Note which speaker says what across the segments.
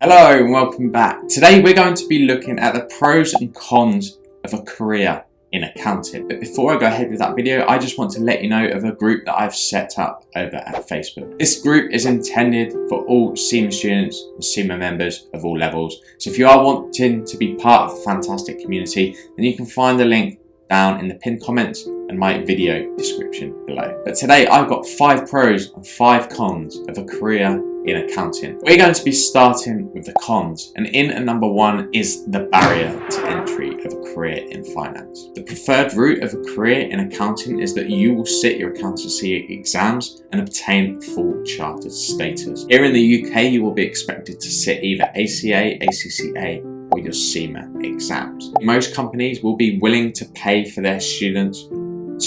Speaker 1: Hello and welcome back. Today we're going to be looking at the pros and cons of a career in accounting. But before I go ahead with that video, I just want to let you know of a group that I've set up over at Facebook. This group is intended for all CIMA students and CIMA members of all levels. So if you are wanting to be part of a fantastic community, then you can find the link down in the pinned comments and my video description below. But today I've got 5 pros and 5 cons of a career in accounting. We're going to be starting with the cons, and in at number 1 is the barrier to entry of a career in finance. The preferred route of a career in accounting is that you will sit your accountancy exams and obtain full chartered status. Here in the UK, you will be expected to sit either ACA, ACCA, or your CIMA exams. Most companies will be willing to pay for their students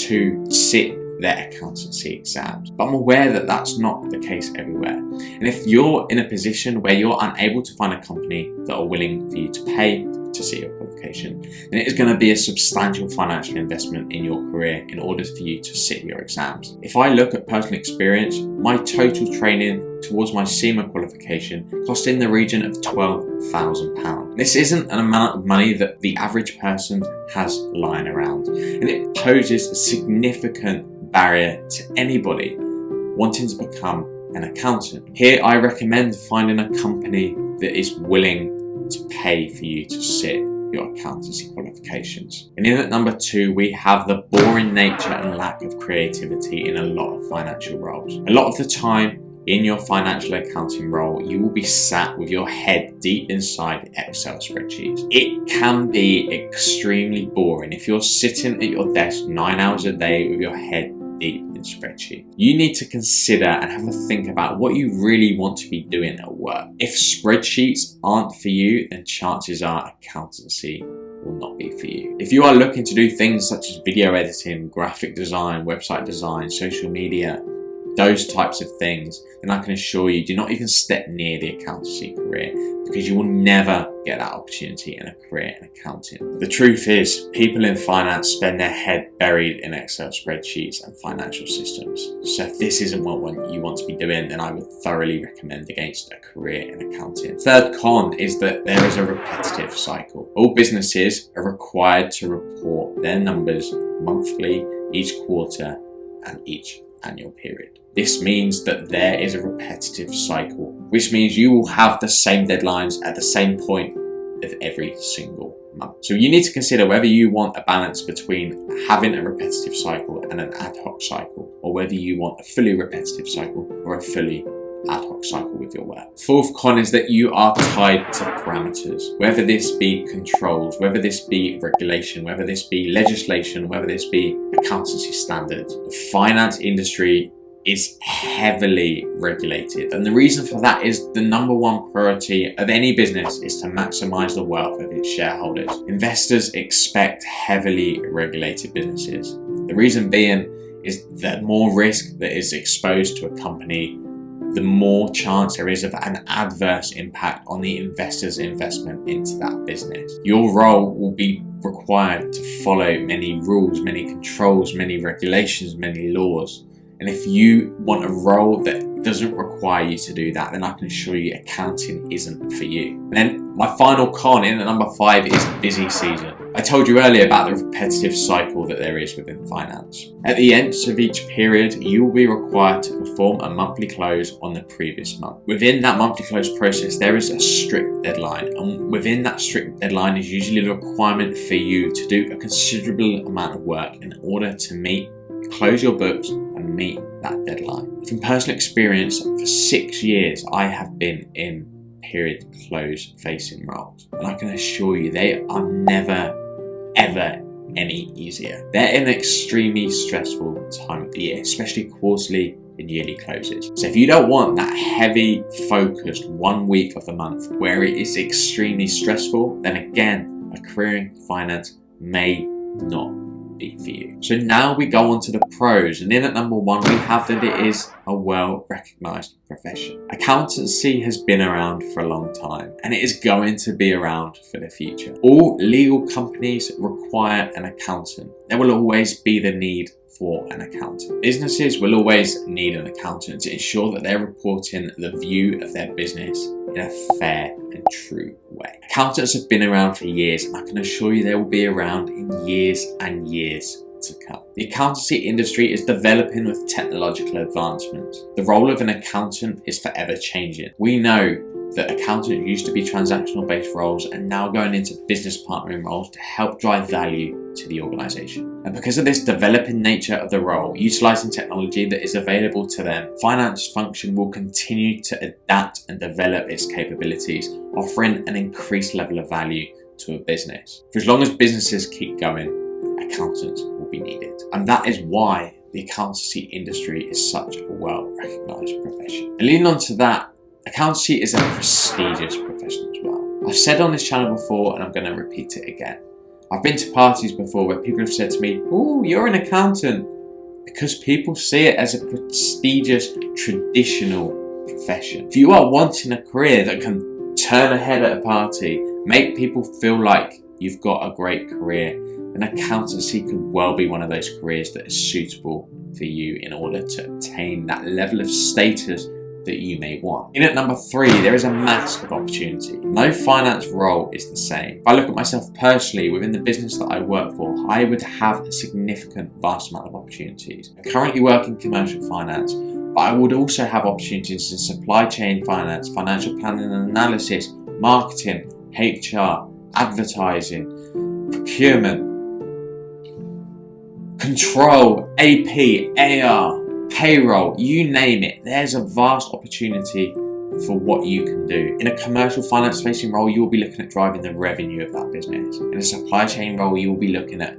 Speaker 1: to sit their accountancy exams, but I'm aware that that's not the case everywhere. And if you're in a position where you're unable to find a company that are willing for you to pay to sit your qualification, then it is going to be a substantial financial investment in your career in order for you to sit your exams. If I look at personal experience, my total training towards my CIMA qualification cost in the region of £12,000. This isn't an amount of money that the average person has lying around, and it poses a significant barrier to anybody wanting to become an accountant. Here I recommend finding a company that is willing to pay for you to sit your accountancy qualifications. And in at number 2, we have the boring nature and lack of creativity in a lot of financial roles. A lot of the time in your financial accounting role, you will be sat with your head deep inside Excel spreadsheets. It can be extremely boring if you're sitting at your desk 9 hours a day with your head deep in spreadsheets. You need to consider and have a think about what you really want to be doing at work. If spreadsheets aren't for you, then chances are accountancy will not be for you. If you are looking to do things such as video editing, graphic design, website design, social media, those types of things, then I can assure you, do not even step near the accountancy career, because you will never get that opportunity in a career in accounting. The truth is, people in finance spend their head buried in Excel spreadsheets and financial systems. So if this isn't what you want to be doing, then I would thoroughly recommend against a career in accounting. Third con is that there is a repetitive cycle. All businesses are required to report their numbers monthly, each quarter, and each annual period. This means that there is a repetitive cycle, which means you will have the same deadlines at the same point of every single month. So you need to consider whether you want a balance between having a repetitive cycle and an ad hoc cycle, or whether you want a fully repetitive cycle or a fully ad hoc cycle with your work. Fourth con is that you are tied to parameters, whether this be controls, whether this be regulation, whether this be legislation, whether this be accountancy standards. The finance industry is heavily regulated, and the reason for that is the number 1 priority of any business is to maximize the wealth of its shareholders. Investors expect heavily regulated businesses. The reason being is that more risk that is exposed to a company, the more chance there is of an adverse impact on the investor's investment into that business. Your role will be required to follow many rules, many controls, many regulations, many laws. And if you want a role that doesn't require you to do that, then I can assure you accounting isn't for you. And then my final con in at number 5 is busy season. I told you earlier about the repetitive cycle that there is within finance. At the end of each period, you will be required to perform a monthly close on the previous month. Within that monthly close process, there is a strict deadline, and within that strict deadline is usually the requirement for you to do a considerable amount of work in order to close your books and meet that deadline. From personal experience, for 6 years I have been in period close facing roles, and I can assure you they are never ever any easier. They're an extremely stressful time of the year, especially quarterly and yearly closes. So if you don't want that heavy focused 1 week of the month where it is extremely stressful, then again, a career in finance may not be for you. So now we go on to the pros, and in at number 1 we have that it is a well-recognized profession. Accountancy has been around for a long time, and it is going to be around for the future. All legal companies require an accountant. There will always be the need for an accountant. Businesses will always need an accountant to ensure that they're reporting the view of their business in a fair true way. Accountants have been around for years, and I can assure you they will be around in years and years to come. The accountancy industry is developing with technological advancements. The role of an accountant is forever changing. We know that accountants used to be transactional based roles and now going into business partnering roles to help drive value to the organisation. And because of this developing nature of the role, utilising technology that is available to them, finance function will continue to adapt and develop its capabilities, offering an increased level of value to a business. For as long as businesses keep going, accountants will be needed. And that is why the accountancy industry is such a well-recognised profession. And leading on to that, accountancy is a prestigious profession as well. I've said on this channel before, and I'm going to repeat it again. I've been to parties before where people have said to me, "Oh, you're an accountant," because people see it as a prestigious, traditional profession. If you are wanting a career that can turn a head at a party, make people feel like you've got a great career, then accountancy could well be one of those careers that is suitable for you in order to obtain that level of status that you may want. In at number 3, there is a mass of opportunity. No finance role is the same. If I look at myself personally within the business that I work for, I would have a significant vast amount of opportunities. I currently work in commercial finance, but I would also have opportunities in supply chain finance, financial planning and analysis, marketing, HR, advertising, procurement, control, AP, AR, payroll, you name it. There's a vast opportunity for what you can do. In a commercial finance facing role, you'll be looking at driving the revenue of that business. In a supply chain role, you'll be looking at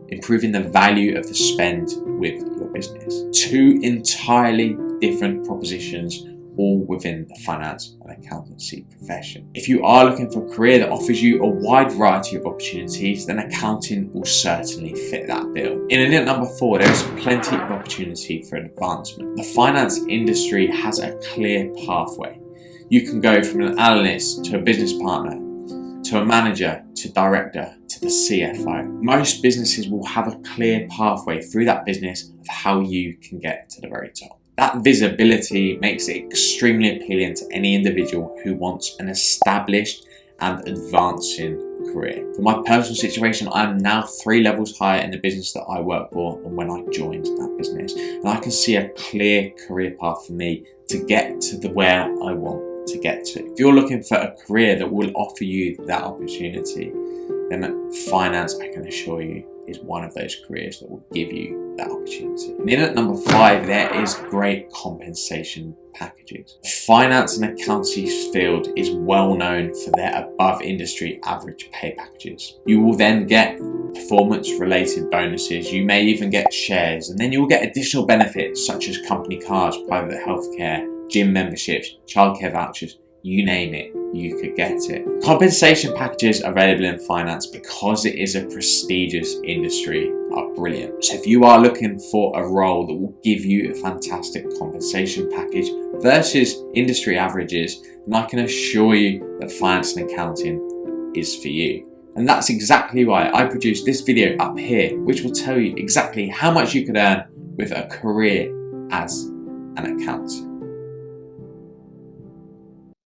Speaker 1: improving the value of the spend with your business. 2 entirely different propositions, all within the finance and accountancy profession. If you are looking for a career that offers you a wide variety of opportunities, then accounting will certainly fit that bill. In at number 4, there is plenty of opportunity for advancement. The finance industry has a clear pathway. You can go from an analyst to a business partner, to a manager, to director, to the CFO. Most businesses will have a clear pathway through that business of how you can get to the very top. That visibility makes it extremely appealing to any individual who wants an established and advancing career. For my personal situation, I am now 3 levels higher in the business that I work for than when I joined that business. And I can see a clear career path for me to get to where I want to get to. If you're looking for a career that will offer you that opportunity, then finance, I can assure you, is one of those careers that will give you that opportunity. And in at number 5, there is great compensation packages. The finance and accountancy field is well known for their above industry average pay packages. You will then get performance related bonuses, you may even get shares, and then you will get additional benefits such as company cars, private healthcare, gym memberships, childcare vouchers, you name it, you could get it. Compensation packages available in finance, because it is a prestigious industry, are brilliant. So if you are looking for a role that will give you a fantastic compensation package versus industry averages, then I can assure you that finance and accounting is for you. And that's exactly why I produced this video up here, which will tell you exactly how much you could earn with a career as an accountant.